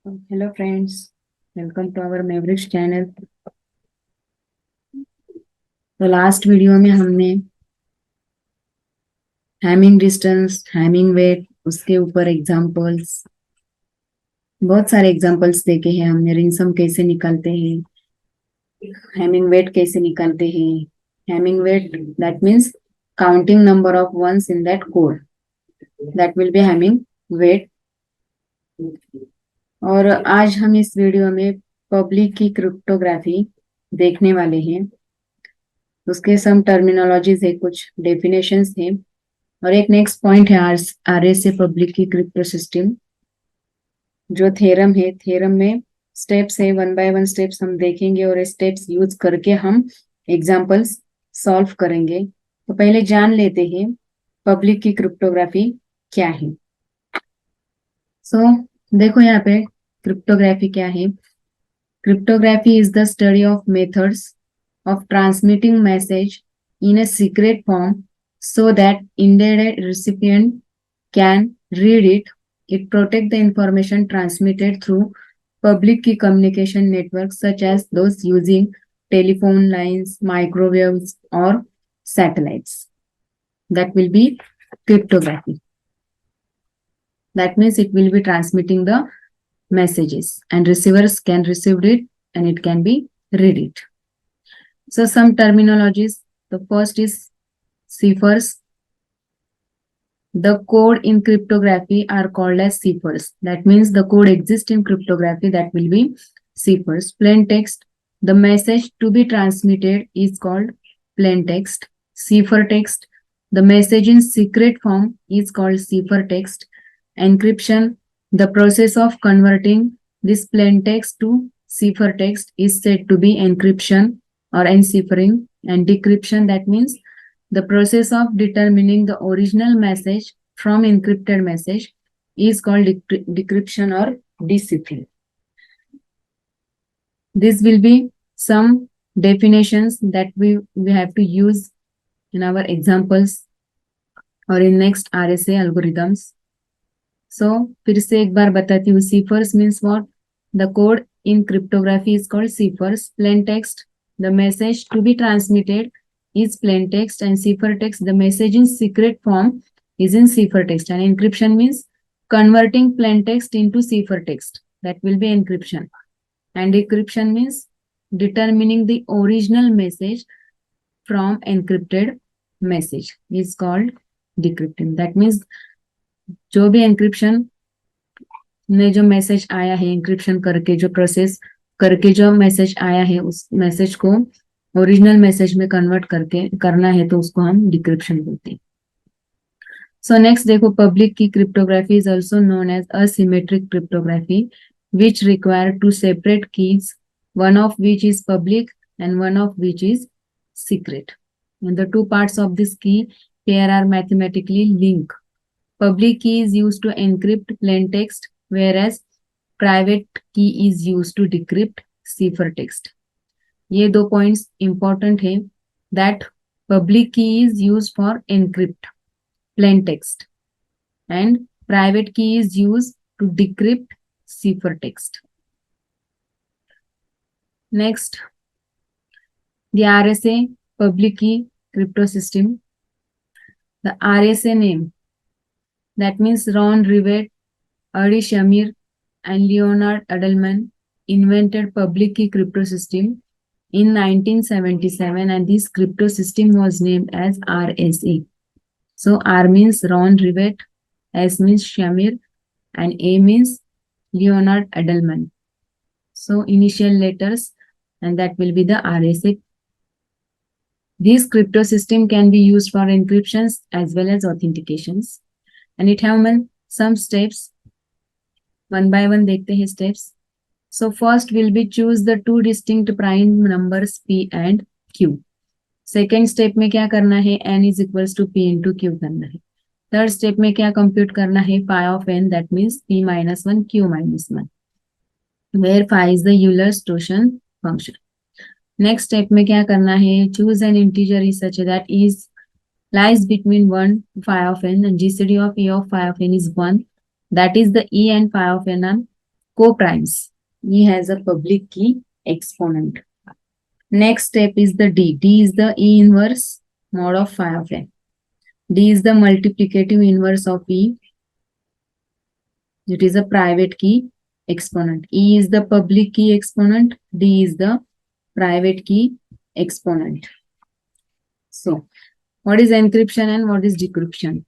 Hello friends, welcome to our Mavericks channel. तो last video में हमने हैमिंग डिस्टेंस, हैमिंग वेट, उसके ऊपर एग्जांपल्स, बहुत सारे एग्जांपल्स देखे हैं हमने। रिंग सम कैसे निकालते हैं, हैमिंग वेट कैसे निकालते हैं। Hamming weight that means counting number of ones in that code, that will be Hamming weight. और आज हम इस वीडियो में पब्लिक की क्रिप्टोग्राफी देखने वाले हैं। उसके सम टर्मिनोलॉजीज है, कुछ डेफिनेशंस हैं, और एक नेक्स्ट पॉइंट है आरएसए पब्लिक की क्रिप्टो सिस्टम जो थ्योरम है। थ्योरम में स्टेप्स है, वन बाय वन स्टेप्स हम देखेंगे और स्टेप्स यूज करके हम एग्जांपल्स सॉल्व करेंगे। तो पहले जान लेते हैं पब्लिक की क्रिप्टोग्राफी क्या है। देखो यहाँ पे क्रिप्टोग्राफी क्या है। Cryptography is the study of methods of transmitting message in a secret form so that indirect recipient can read it. It protects the information transmitted through public key communication networks such as those using telephone lines, microwaves, or satellites. That will be cryptography. That means it will be transmitting the messages and receivers can receive it and it can be read it. So some terminologies. The first is ciphers. The code in cryptography are called as ciphers. That means the code exists in cryptography, that will be ciphers. Plain text. The message to be transmitted is called plain text. Ciphertext. The message in secret form is called ciphertext. Encryption. The process of converting this plain text to ciphertext is said to be encryption or enciphering. And decryption, that means the process of determining the original message from encrypted message is called decryption or deciphering. This will be some definitions that we have to use in our examples or in next RSA algorithms. So फिर से एक बार बताती हूँ. Ciphers means what? The code in cryptography is called ciphers. Plain text, the message to be transmitted is plain text, and ciphertext, the message in secret form is in ciphertext. And encryption means converting plain text into ciphertext, that will be encryption. And decryption means determining the original message from encrypted message is called decrypting. That means जो भी encryption ने जो message आया है, encryption करके जो process करके जो मैसेज आया है, उस मैसेज को ओरिजिनल मैसेज में कन्वर्ट करके करना है तो उसको हम डिक्रिप्शन बोलते हैं. सो नेक्स्ट देखो, public key cryptography is also known as asymmetric cryptography which require two separate keys, one of which is public and one of which is secret. And the two parts of this key pair are mathematically linked. Public key is used to encrypt plain text, whereas private key is used to decrypt ciphertext. ये दो points important है. That public key is use for encrypt plain text and private key is use to decrypt cipher text. Next, the RSA public key crypto system. The RSA name, that means Ron Rivett, Adi Shamir, and Leonard Edelman invented public key crypto system in 1977, and this crypto system was named as RSA. So R means Ron Rivett, S means Shamir, and A means Leonard Edelman. So initial letters, and that will be the RSA. This crypto system can be used for encryptions as well as authentications, and it have some steps. One by one देखते हैं steps. So first will be choose the two distinct prime numbers P and Q. Second step में क्या करना है, n is equals to P into Q करना है. Third step में क्या compute करना है, phi of n, that means P minus 1 Q minus 1, where phi is the Euler's torsion function. Next step में क्या करना है, choose an integer is such that is lies between 1 to phi of n, and GCD of E of phi of n is 1. That is the E and phi of n are co-primes. E has a public key exponent. Next step is the D. D is the E inverse mod of phi of n. D is the multiplicative inverse of E. It is a private key exponent. E is the public key exponent. D is the private key exponent. So, what is encryption and what is decryption?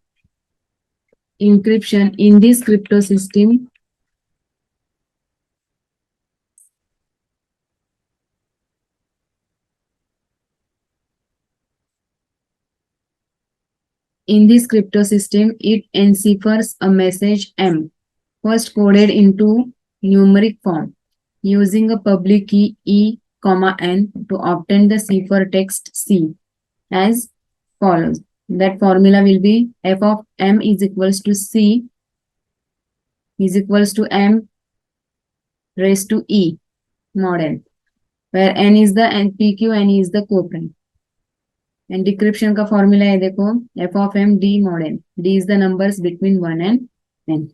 Encryption in this crypto system it enciphers a message M, first coded into numeric form, using a public key E, N to obtain the ciphertext C as follows. That formula will be f of M is equals to C is equals to M raised to E mod n, where N is the PQ, N is the coprime. And decryption का formula है देखो F of M D mod n. D is the numbers between 1 and n.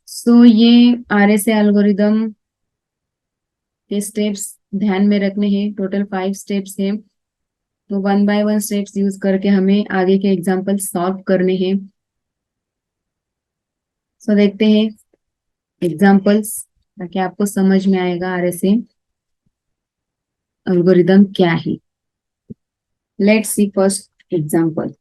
सो ये RSA algorithm के steps ध्यान में रखने हैं. Total 5 steps हैं, तो 1 by 1 स्टेप्स यूज करके हमें आगे के एग्जाम्पल सॉल्व करने हैं. सो देखते हैं एग्जाम्पल्स, ताकि आपको समझ में आएगा RSA एल्गोरिदम क्या है. Let's see first example.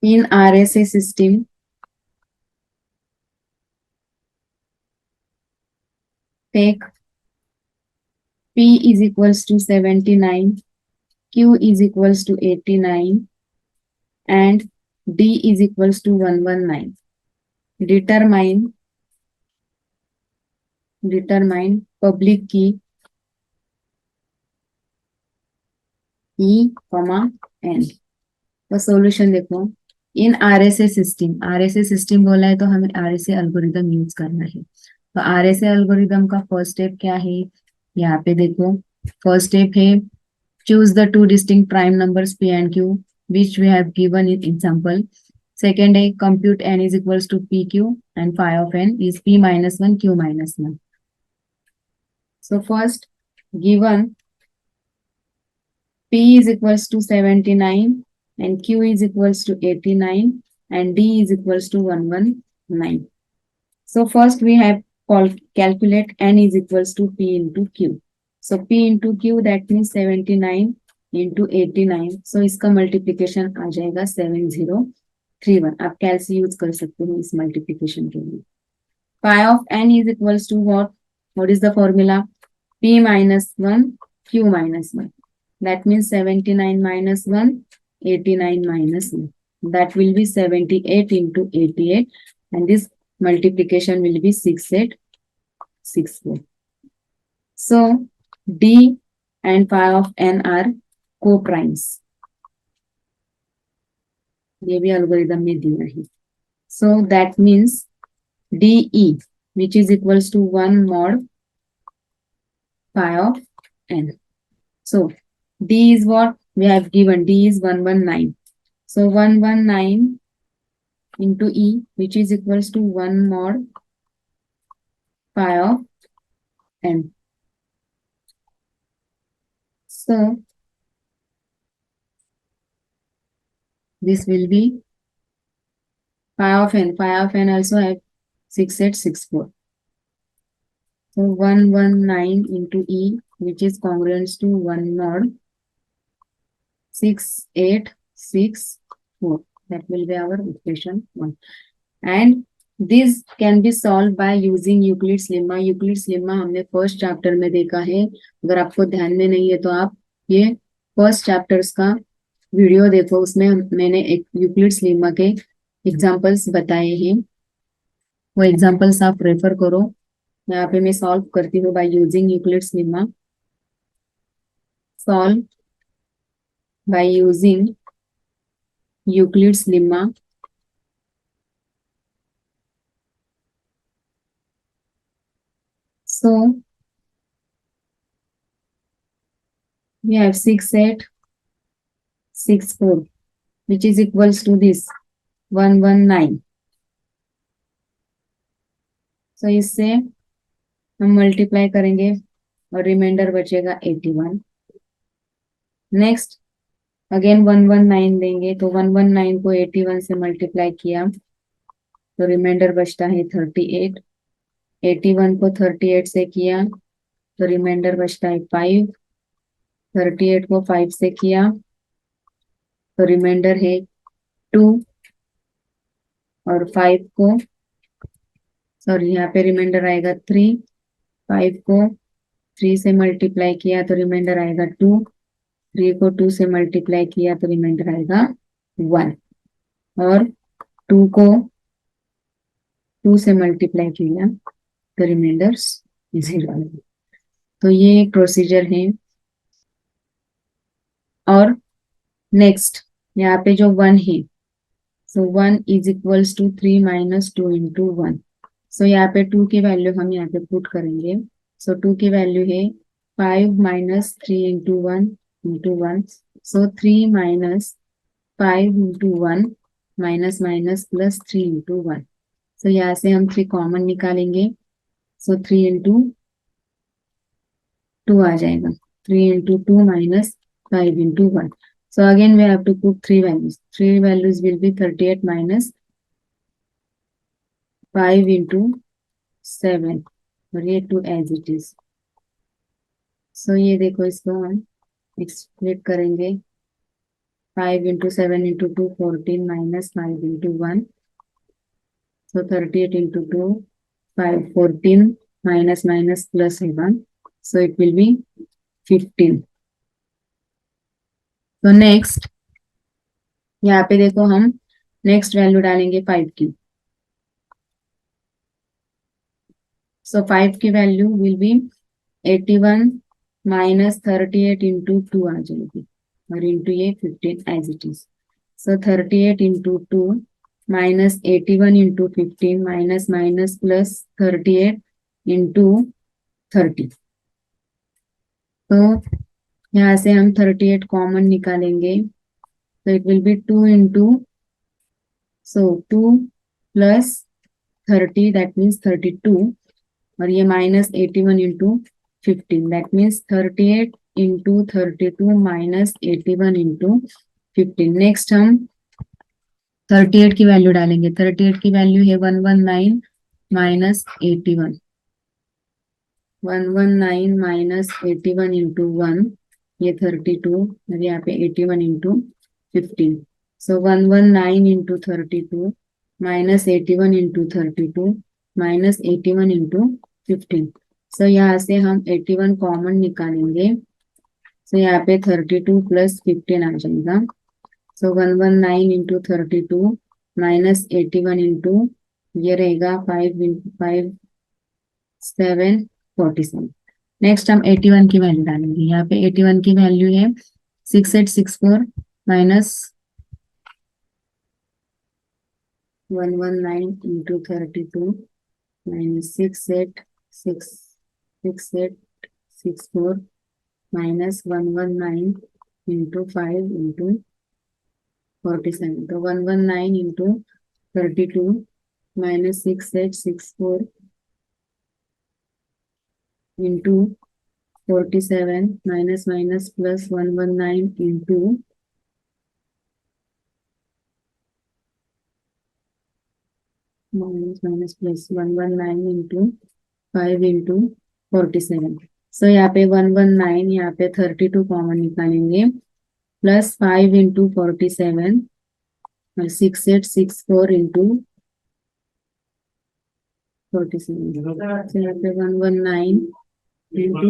In RSA system, take P is equals to 79, Q is equals to 89, and D is equals to 119. Determine public key E, N. तो सॉल्यूशन देखो. इन RSA सिस्टम बोला है तो हमें RSA algorithm use करना है. तो RSA algorithm का फर्स्ट स्टेप क्या है, यहाँ पे देखो. फर्स्ट स्टेप है choose the two distinct prime numbers P and Q, which we have given in example. Second है compute n is equals to PQ and phi of n is P minus 1 Q minus 1. So first given P is equals to 79 and Q is equals to 89 and D is equals to 119. So first we have calculate n is equals to P into Q. So P into Q that means 79 into 89. So इसका multiplication आ जाएगा 7031. आप कैलसी use कर सकते हो इस multiplication के लिए. Phi of n is equals to what? What is the formula? P minus 1 Q minus 1. That means 79 minus 1, 89 minus 1. That will be 78 into 88 and this multiplication will be 6864. So D and phi of n are co-primes. ये भी algorithm में दिया है. So that means DE, which is equals to 1 mod phi of n. So D is what we have given. D is 119. So 119 into E, which is equals to 1 mod phi of n. So this will be phi of n. Phi of n also have 6864. So 119 into E, which is congruent to 1 mod 6864. That will be our equation 1. And this can be solved by using Euclid's lemma. Euclid's lemma हमने first chapter में देखा है. अगर आपको ध्यान में नहीं है तो आप ये फर्स्ट चैप्टर्स का वीडियो देखो, उसमें मैंने एक यूक्लिड्स लेमा के एग्जांपल्स बताए हैं. वो एग्जांपल्स आप रेफर करो. यहाँ पे मैं सॉल्व करती हूँ by using Euclid's lemma. Solve by using Euclid's lemma. So we have 6864 which is equals to this 119. So इससे हम मल्टीप्लाई करेंगे और रिमाइंडर बचेगा 81. नेक्स्ट अगेन 119 देंगे तो 119 को 81 से मल्टीप्लाई किया तो रिमाइंडर बचता है 38. 81 को 38 से किया तो रिमाइंडर बचता है 5. 38 को 5 से किया तो रिमाइंडर है 2 और 5 को सॉरी यहाँ पे रिमाइंडर आएगा 3. 5 को 3 से मल्टीप्लाई किया तो रिमाइंडर आएगा 2. 3 को 2 से मल्टीप्लाई किया तो रिमाइंडर आएगा 1 और 2 को 2 से मल्टीप्लाई किया तो रिमाइंडर 0. तो ये एक प्रोसीजर है. और नेक्स्ट यहाँ पे जो 1 है so 1 is equals to 3 minus 2 into 1. So यहाँ पे 2 की वैल्यू हम यहाँ पे पुट करेंगे. सो 2 की वैल्यू है 5 माइनस 3 इंटू 1 इंटू 1. सो 3 minus 5 into 1 minus minus plus 3 into 1. So यहाँ से हम 3 कॉमन निकालेंगे. सो 3 इंटू 2 आ जाएगा. 3 into 2 minus 5 into 1. So again we have to put 3 values. 3 values will be 38 minus 5 into 7. और ये 2 as it is. So ये देखो इसको हम एक्सप्लेट करेंगे. 5 into 7 into 2 14 minus 5 into 1. So 38 into 2 5 14 minus minus plus 7. So it will be 15. तो next यहाँ पे देखो हम नेक्स्ट वैल्यू डालेंगे 5 की. सो 5 की value will be 81 minus 38 into 2 आ जाएगी और इंटू ये 15 as it is. So 38 into 2 minus 81 into 15 minus minus plus 38 into 30. तो यहाँ से हम 38 कॉमन निकालेंगे तो it will be 2 into 2 plus 30 that means 32 और ये minus 81 into 15 that means 38 into 32 minus 81 into 15. Next हम 38 की वैल्यू डालेंगे. 38 की वैल्यू है 119 माइनस 81. 119 माइनस 81 इंटू 1 ये 32 और यहाँ पे 81 इंटू 15. सो 119 into 32 minus 81 into 32 minus 81 into 15. सो यहाँ से हम 81 कॉमन निकालेंगे. सो यहाँ पे 32 प्लस 15 आ जाएगा. सो 119 इंटू 32 माइनस 81 इंटू ये रहेगा 5 इंटू 5 7 47. नेक्स्ट हम 81 की वैल्यू डालेंगे. यहाँ पे 81 की वैल्यू है 6864 minus 119 into 32 minus 6864 minus 119 into 5 into 47. तो 119 into 32 minus 6864 into 47 minus minus plus 119 into minus minus plus 119 into 5 into 47. सो यहाँ पे 119 यहाँ पे 32 कॉमन निकालेंगे प्लस 5 इंटू 47 और 6864 इंटू 47. तो यहाँ पे 119 इंटू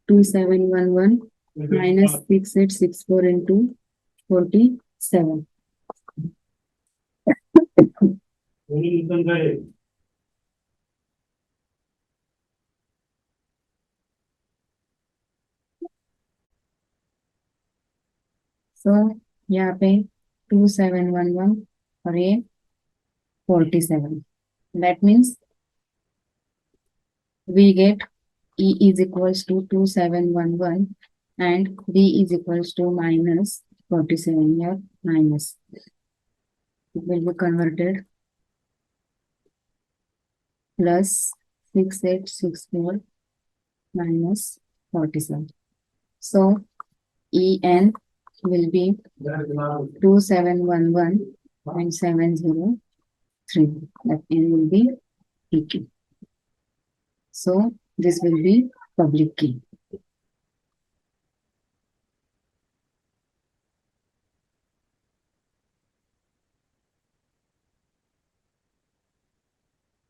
2711 माइनस 6864 इंटू 47. सो यहाँ पे 2711 और ये 47. That means we get E is equals to 2711 and B is equals to minus 47 here minus. It will be converted plus 6864 minus 47. So En will be 2711.703. That N will be PQ. So this will be public key.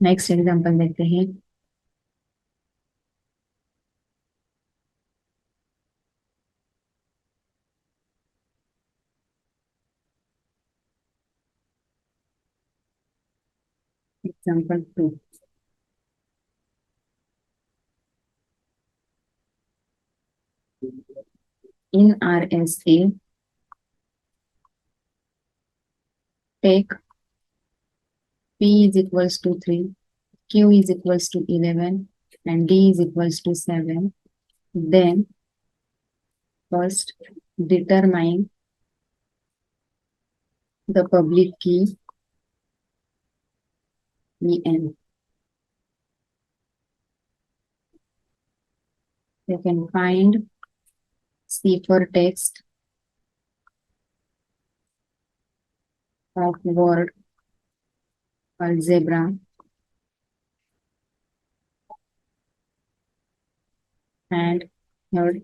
Next example देखते हैं. Example 2. In RSA, take P is equals to 3, Q is equals to 11, and D is equals to 7. Then first determine the public key En. You can find ciphertext of word algebra and third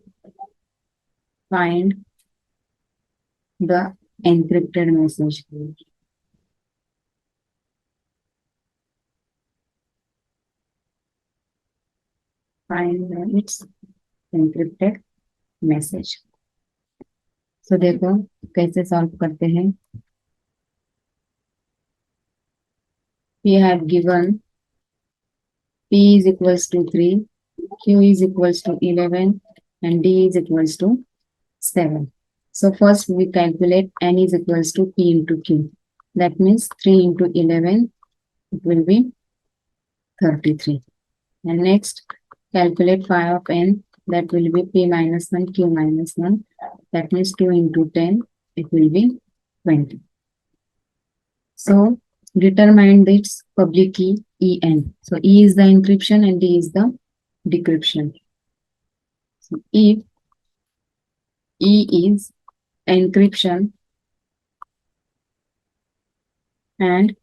find the encrypted message. Find its encrypted message. So देखो कैसे solve करते हैं. We have given P is equals to 3, Q is equals to 11, and D is equals to 7. So first we calculate N is equals to P into Q. That means 3 into 11, it will be 33. And next calculate phi of N, that will be P minus 1, Q minus 1. That means 2 into 10, it will be 20. So determine its public key En. So E is the encryption and D is the decryption. So if E is encryption and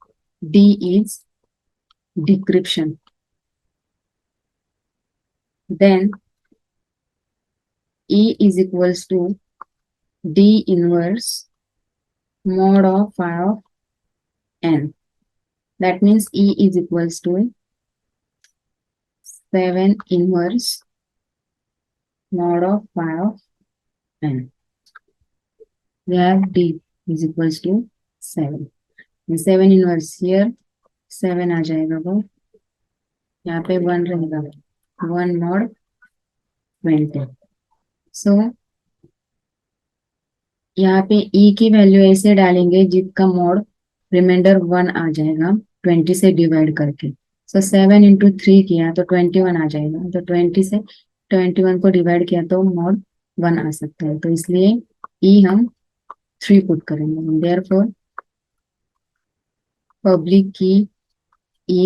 D is decryption, then E is equals to D inverse mod of phi of N. That means E is equals to 7 inverse mod of phi of N. We have D is equals to 7. And 7 inverse here 7 आ जाएगा वो, यहाँ पे 1 रहेगा, 1 mod 20. So यहाँ पे E की value ऐसे डालेंगे जिसका मोड रिमाइंडर 1 आ जाएगा 20 से डिवाइड करके. सो 7 into 3 किया तो 21 आ जाएगा, तो 20 से 21 को डिवाइड किया तो मोड 1 आ सकता है. तो इसलिए E हम 3 पुट करेंगे. Therefore public key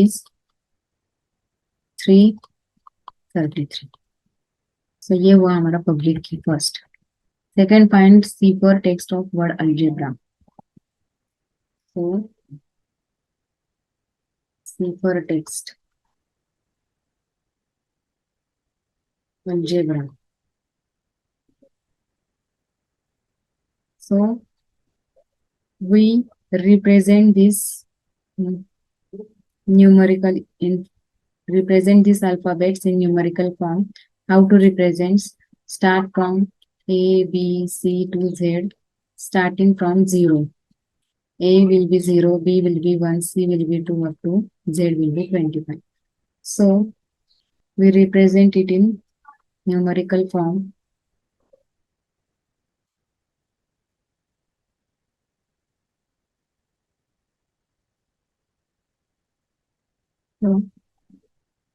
is 333. सो ये हुआ हमारा पब्लिक की first. Second find ciphertext of word algebra. So ciphertext algebra. So we represent this numerical in represent these alphabets in numerical form. How to represent? Start from A, B, C to Z, starting from 0. A will be 0, B will be 1, C will be 2 up to Z will be 25. So we represent it in numerical form. So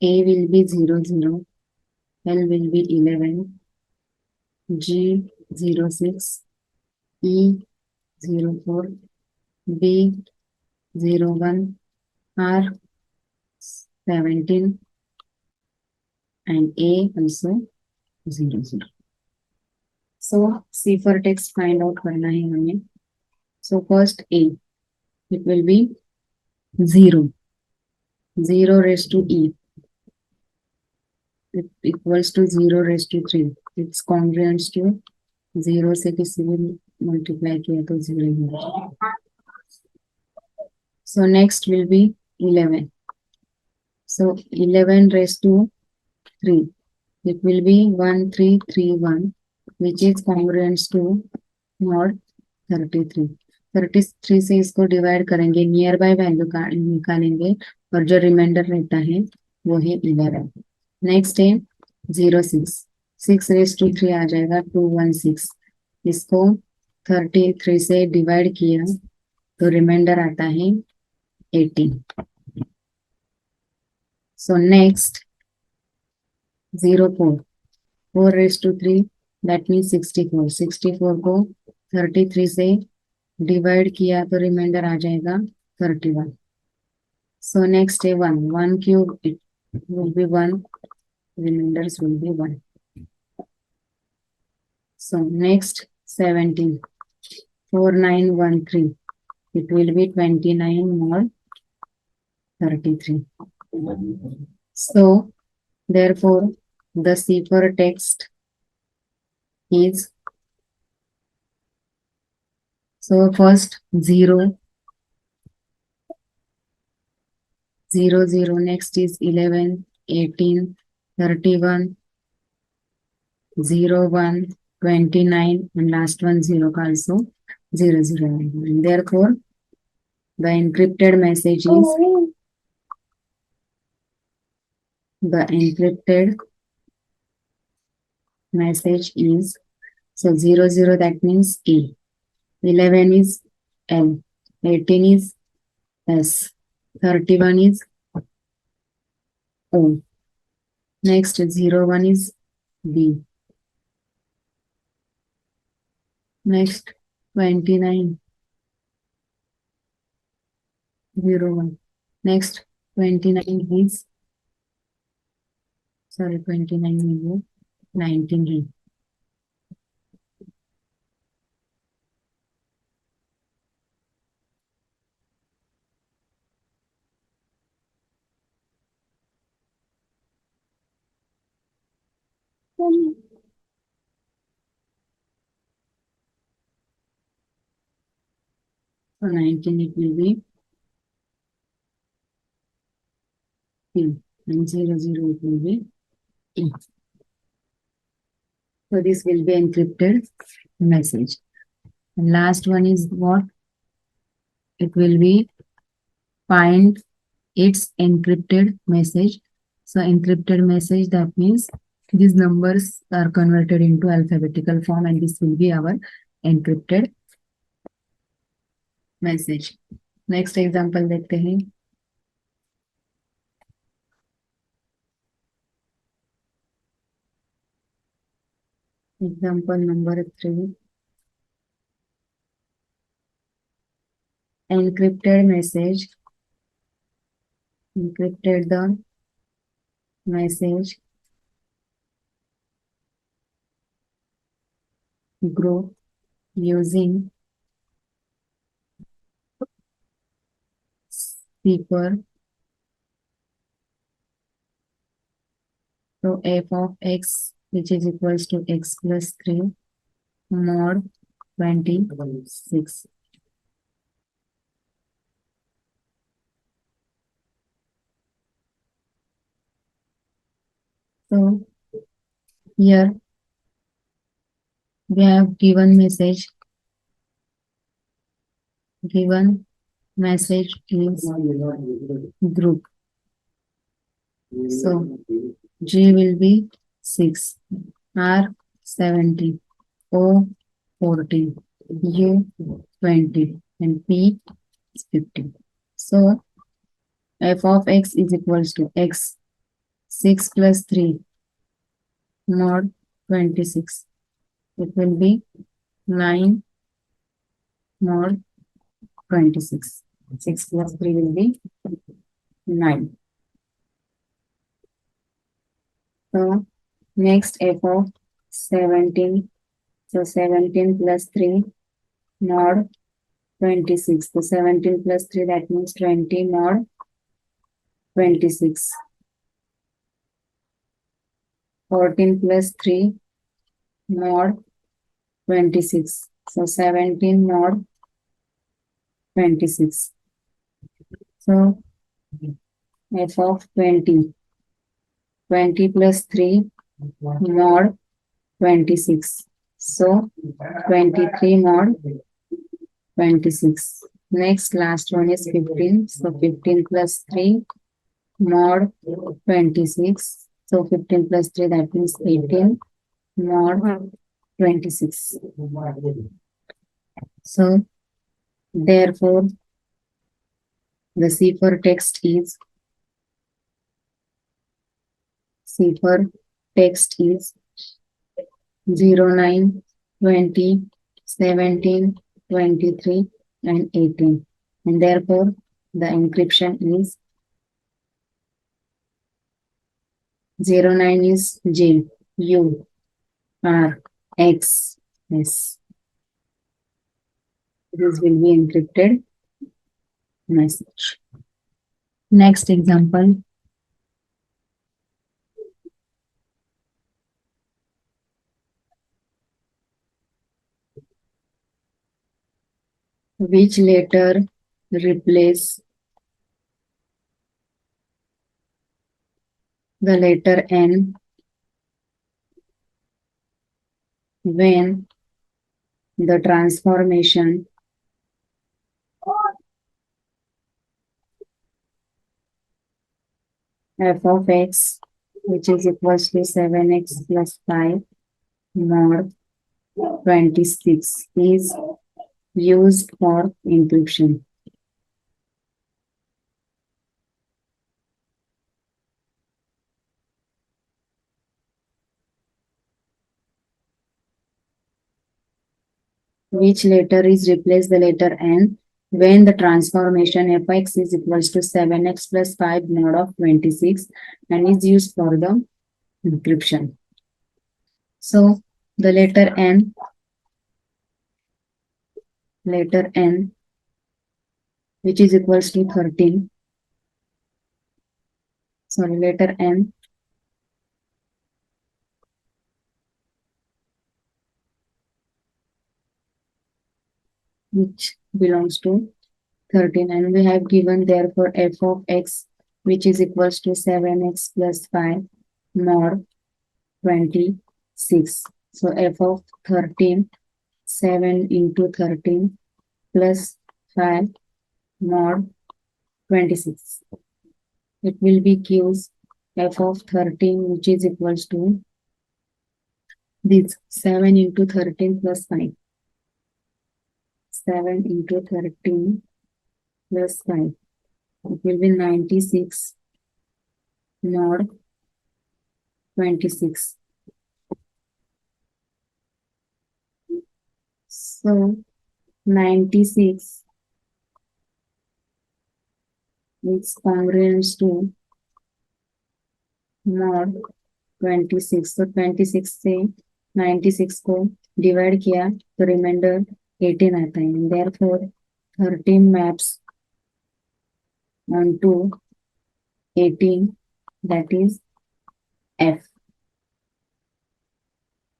A will be 0, 0, L will be 11, G 06, E 04, B 01, R 17, and A also 00. So ciphertext find out करना है हमें. So first A, it will be 0 raised to E. It equals to 0 raised to 3. It's congruent to 0 से किसी भी multiply किया तो 0 ही होगा. So next will be 11. So 11 raised to 3. It will be 1331, which is congruent to mod 33. 33 से इसको divide करेंगे, near by value निकालेंगे और जो रिमाइंडर रहता है वो है 11. नेक्स्ट है 06. 6 रेज टू 3 आ जाएगा 216. इसको 33 से डिवाइड किया तो रिमाइंडर आता है 18. So next 04. 4 raise to 3 that means 64. 64 को 33 से डिवाइड किया तो रिमाइंडर आ जाएगा 31. सो नेक्स्ट है 1 cube, it will be 1, reminders will be 1. So next 17. 4913. It will be 29 mod 33. So therefore the ciphertext is, so first 0 0 0, next is 11 18 31 0 1 29, and last one 0 also 0 0. And therefore the encrypted message is, so 0 0, that means E, 11 is L, 18 is S, 31 is O, next 0 1 is B, next 29 0 1, next 29 is, sorry 29 is 19 है. So 19 it will be P, and 0 0 it will be E. So this will be encrypted message. And last one is what? It will be find its encrypted message. So encrypted message, that means these numbers are converted into alphabetical form, and this will be our encrypted message. Next example देखते हैं. Example number 3. Encrypted message. Encrypted the message group using cipher. So f of x, which is equals to x plus 3 mod 26. So here we have given message. Given message is group. So G will be 6, R 17, O 14, U 20, and P is 50. So f of x is equals to x 6 plus 3 mod 26. It will be 9 mod 26. 6 plus 3 will be 9. So next f of 17. So 17 plus 3 mod 26. So 17 plus 3, that means 20 mod 26. 14 plus 3 mod 26. So 17 mod 26. So f of 20. 20 plus 3 mod 26. So 23 mod 26. Next, last one is 15. So 15 plus 3 mod 26. So 15 plus 3, that means 18 mod 26. So therefore, the ciphertext is 0, 9, 20, 17, 23, and 18. And therefore, the encryption is 0, 9 is J, U, R, X, S. This will be encrypted message. Next example. Which letter replace the letter N when the transformation f of x, which is equals to 7x plus 5 mod 26, is used for encryption? Which letter is replace the letter N when the transformation fx is equals to 7x plus 5 mod of 26 and is used for the encryption? So the letter N, which is equals to 13. Sorry, letter N, which belongs to 13, and we have given therefore f of x, which is equals to 7x plus 5 mod 26. So f of 13, 7 into 13 plus 5 mod 26. It will be gives f of 13, which is equals to this 7 into 13 plus 5. 7 into 13 plus 5. It will be 96 mod 26. So 96 is congruent to mod 26. So 26 से 96 को divide किया तो reminder 18 आता है. Therefore 13 maps onto 18, that is F.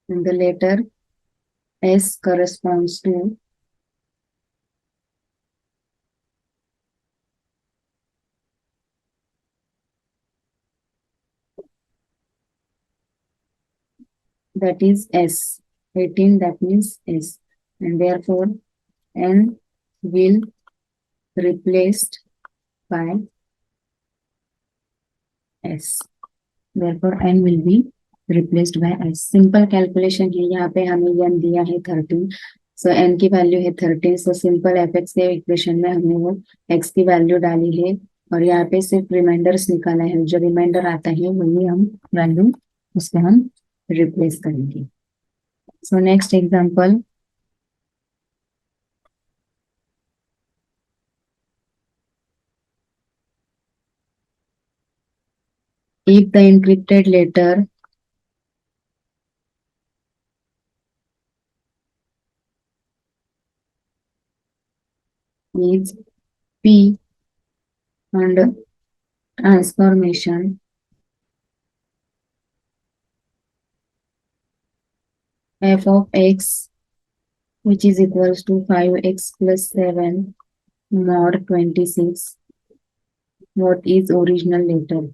And the letter S corresponds to that is S. 18, that means S. And therefore N will replaced by S. Therefore N will be replaced by S. Simple calculation है. यहाँ पे हमें n दिया है 13. सो n की value है 13. So simple F x के equation में हमने वो x की वैल्यू डाली है और यहाँ पे सिर्फ रिमाइंडर्स निकाला है. जो रिमाइंडर आता है वही हम वैल्यू उसके हम रिप्लेस करेंगे. So next example, if the encrypted letter is P and transformation f of x, which is equals to 5x plus 7 mod 26, what is original letter?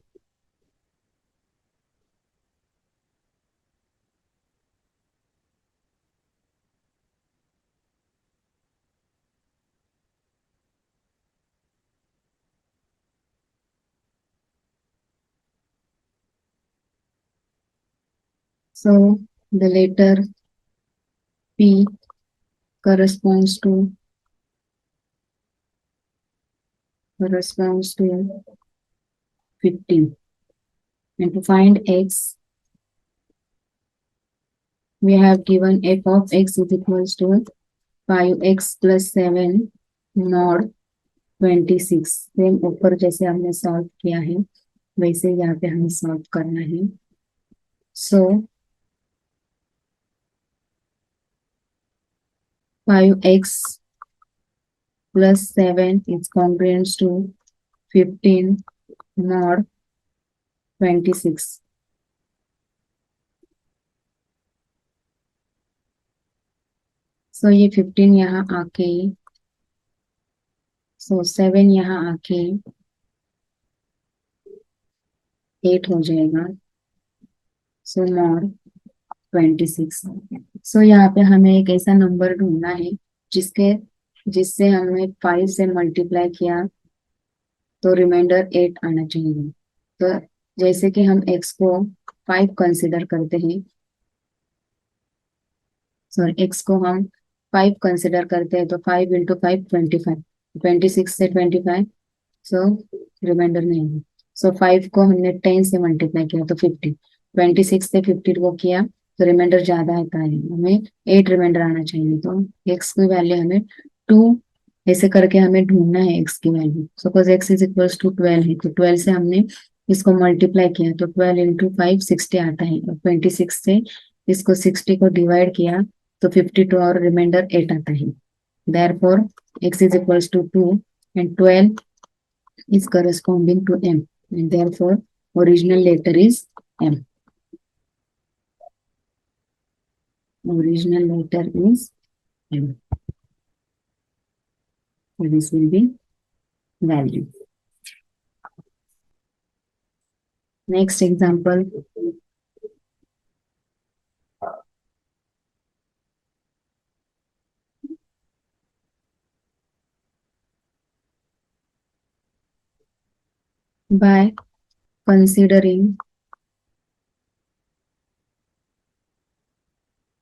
So the letter P corresponds to 15. And to find x, we have given f of x is equals to 5x plus 7 mod 26. Same ऊपर जैसे हमने solve किया है वैसे यहाँ पे हमें solve करना है. सो 5x plus 7 is congruent to 15 mod 26. सो ये 15 यहाँ आके, सो 7 यहाँ आके 8 हो जाएगा. सो mod 26. सो यहाँ पे हमें एक ऐसा नंबर ढूंढना है जिससे हमने 5 से मल्टीप्लाई किया तो रिमाइंडर 8 आना चाहिए. तो जैसे कि हम x को 5 कंसिडर करते हैं, सॉरी x को हम 5 कंसिडर करते हैं तो 5 इंटू 5 25, 26 से 25, सो रिमाइंडर नहीं है. सो 5 को हमने 10 से मल्टीप्लाई किया तो 50, 26 से 50 को किया तो रिमाइंडर ज्यादा आता है, हमें 8 रिमाइंडर आना चाहिए. तो x की वैल्यू हमें 2, ऐसे करके हमें ढूंढना है x की value. Suppose x is equals to 12 है तो 12 से हमने इसको मल्टीप्लाई किया तो 12 इंटू 5 60 आता है. और 26 से इसको 60 को डिवाइड किया तो 52 और रिमाइंडर 8 आता है. Therefore x is equals to 2 and 12 is corresponding to m, and therefore original letter is m. Original letter is m. So this will be value. Next example, by considering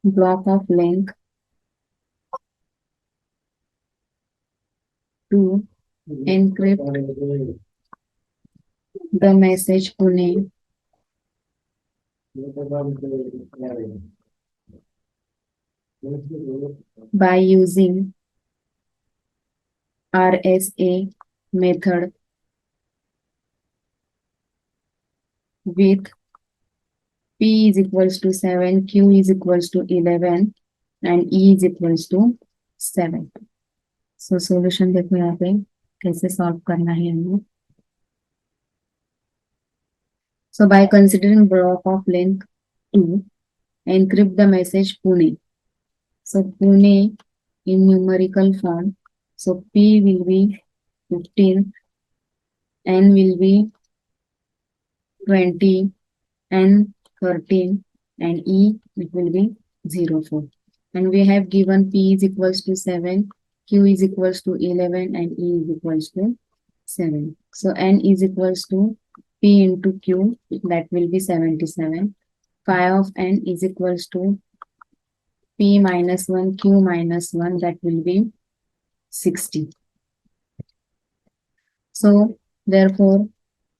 block of length to encrypt the message Pune by using RSA method with P is equals to 7, Q is equals to 11 and E is equals to 7. So solution देखो यहाँ पे कैसे solve करना है हमें. So by considering block of length 2, encrypt the message Pune. So Pune in numerical form. So P will be 15, N will be 20, N 13, and E it will be 04. And we have given P is equals to 7, Q is equals to 11, and E is equals to 7. So N is equals to P into Q, that will be 77. Phi of N is equals to P minus 1, Q minus 1, that will be 60. So therefore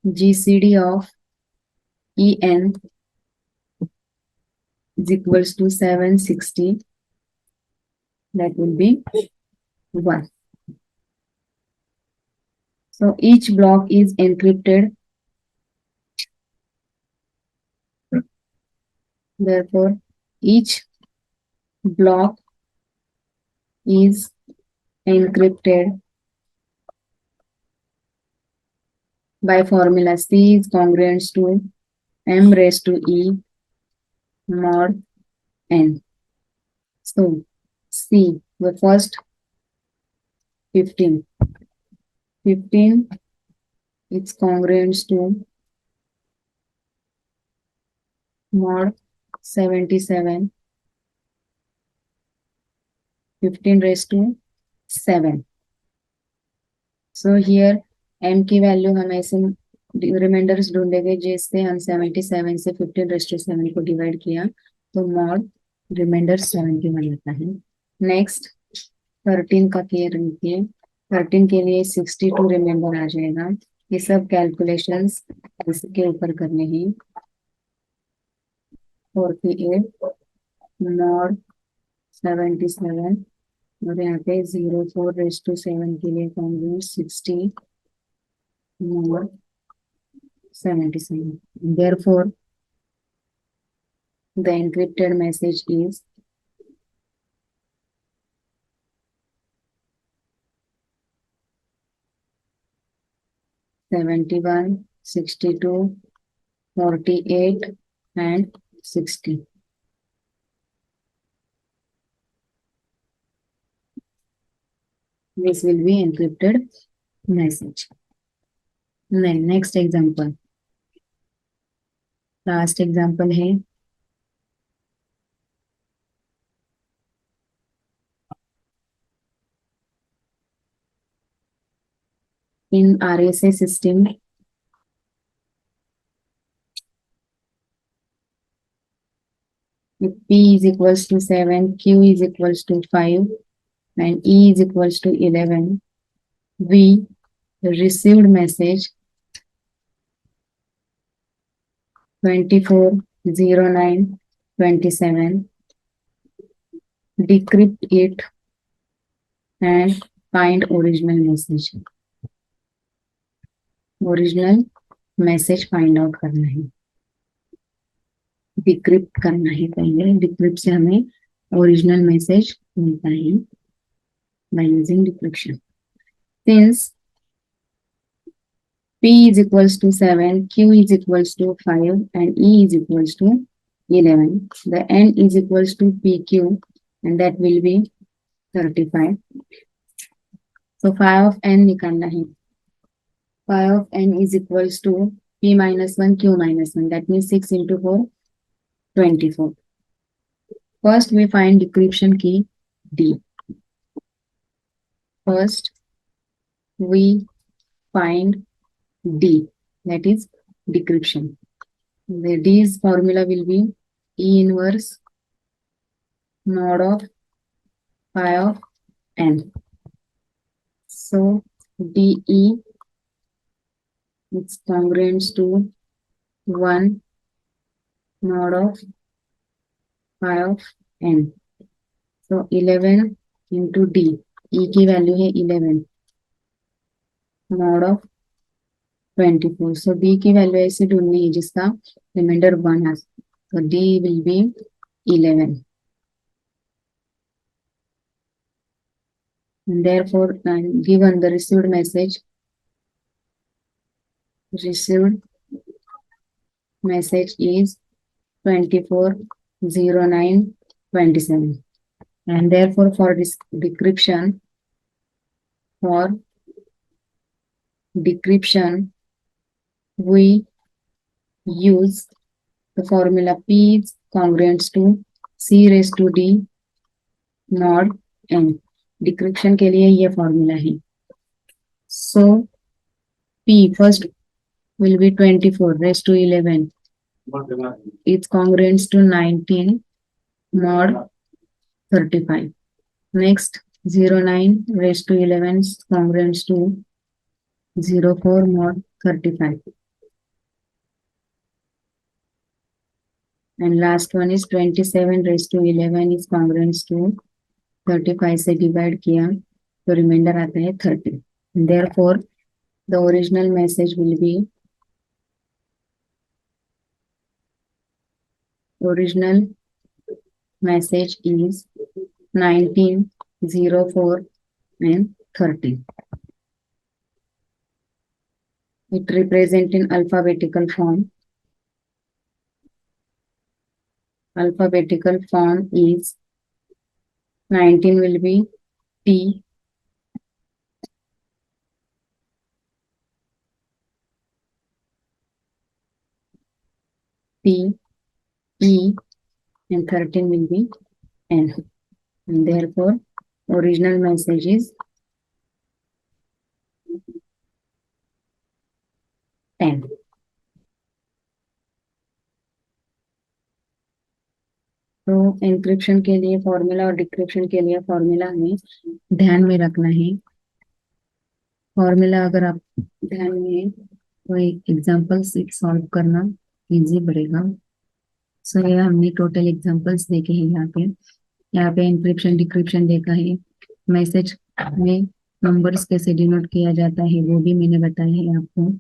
GCD of EN is equals to 760. That will be 1. So each block is encrypted. Therefore, each block is encrypted by formula C is congruent to m raised to e mod n. So C, the first 15. 15 is congruent to mod 77. 15 raised to 7. So here m की value हम ऐसे reminders ढूंढेंगे जिससे हम 77 से 15 rest to 7 को divide किया तो मॉड रिमाइंडर 71 आता है. नेक्स्ट 13 का देखिए 13 के लिए 62 रिमाइंडर आ जाएगा. ये सब कैलकुलेशंस इसके ऊपर करने हैं. 48 मॉड 77 और यहाँ पे 04 रेस्ट टू 7 के लिए congruent 60 mod 77. Therefore, the encrypted message is 71, 62, 48 and 60. This will be encrypted message. Then next example. Last example है in RSA system. If P is equals to 7, Q is equals to 5 and E is equals to 11, we received message 240927, decrypt it and find original message. Original message find out करना है, decrypt करना है. पहले decrypt से हमें original message मिलता है by using decryption. Since P is equals to 7, Q is equals to 5 and E is equals to 11, the N is equals to PQ and that will be 35. So phi of N निकालना है. Phi of N is equals to P minus 1, Q minus 1. That means 6 into 4, 24. First we find decryption key D. First we find D, that is decryption. The D's formula will be E inverse mod of phi of N. So DE is congruent to 1 mod of phi of N. So 11 into D. E की value है 11 mod of 24. So D की value ऐसे ढूंढनी है जिसका reminder 1 है. So D will be 11. And therefore, given the received message is 240927. And therefore, for this decryption, we use the formula P is congruent to C raised to D mod N. Decryption के लिए ये formula है. So P first will be 24 raised to 11. It's congruent to 19 mod 35. Next 09 raised to 11 is congruent to 04 mod 35. And last one is 27 raised to 11 is congruent to 35 से divide किया तो reminder आता है 30. Therefore, the original message will be original message is 1904 and 30. It represent in alphabetical form. Alphabetical form is 19 will be T, P, E, and 13 will be N. And therefore, original message is 10. तो encryption के लिए formula और decryption के लिए formula हमें ध्यान में रखना है. फॉर्मूला अगर आप ध्यान में तो एक एग्जांपल से सॉल्व करना इजी पड़ेगा. सो ये हमने टोटल एग्जांपल्स देखे हैं. यहाँ पे एंक्रिप्शन डिक्रिप्शन देखा है. मैसेज में नंबर्स कैसे डिनोट किया जाता है वो भी मैंने बताया है आपको.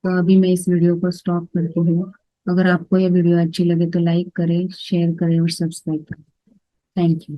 तो अभी मैं इस वीडियो को स्टॉप करती हूँ. अगर आपको ये वीडियो अच्छी लगे तो लाइक करें, शेयर करें और सब्सक्राइब करें. Thank you.